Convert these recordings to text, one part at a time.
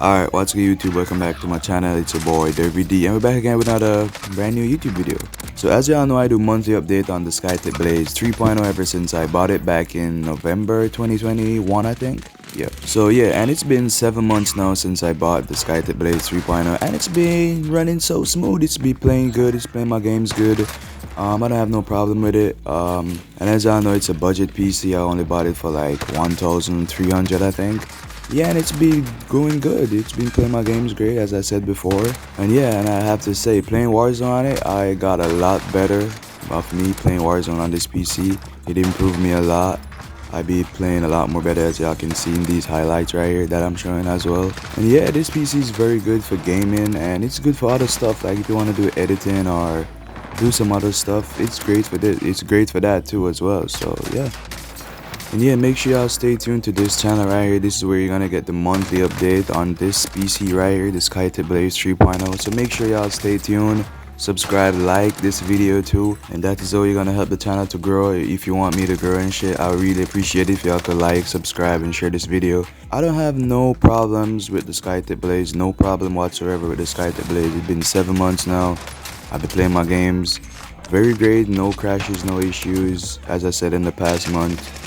Alright, what's good YouTube? Welcome back to my channel. It's your boy Derby D, and we're back again with another brand new YouTube video. So as y'all know, I do monthly update on the Skytech Blaze 3.0 ever since I bought it back in November 2021, I think. Yeah. So yeah, and it's been 7 months now since I bought the Skytech Blaze 3.0, and it's been running so smooth. It's been playing good. It's playing my games good. I don't have no problem with it. And as y'all know, it's a budget PC. I only bought it for like 1,300, I think. Yeah, and it's been going good. It's been playing my games great, as I said before. And yeah, and I have to say, playing Warzone on it, I got a lot better of me playing Warzone on this PC. It improved me a lot. I be playing a lot more better, as y'all can see in these highlights right here that I'm showing as well. And yeah, this PC is very good for gaming, and it's good for other stuff, like if you want to do editing or do some other stuff. It's great for this. It's great for that too as well. So yeah. And yeah, make sure y'all stay tuned to this channel right here. This is where you're gonna get the monthly update on this PC right here, the Skytech Blaze 3.0. So make sure y'all stay tuned, subscribe, like this video too, and that is all you're gonna help the channel to grow. If you want me to grow and shit, I would really appreciate it if y'all could like, subscribe, and share this video. I don't have no problems with the Skytech Blaze, no problem whatsoever with the Skytech Blaze. It's been 7 months now. I've been playing my games very great, no crashes, no issues, as I said in the past month.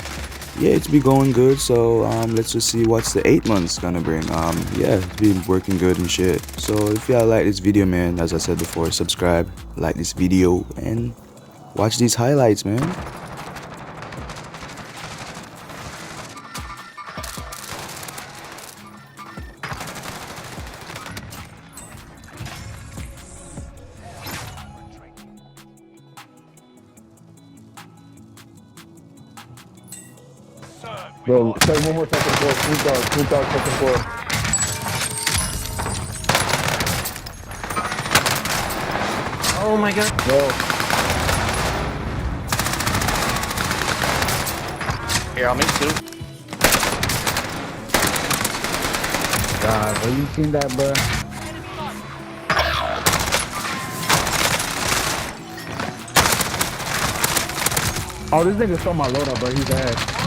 Yeah, it's been going good, so let's just see what's the 8 months gonna bring. Yeah, it's been working good and shit. So if y'all like this video, man, as I said before, subscribe, like this video, and watch these highlights, man. Bro, play one more second floor. Sneak out second floor. Oh my god. Yo. Here, I'll make two. God, have you seen that, bro? Oh, this nigga stole my loadout, bro. He's ass.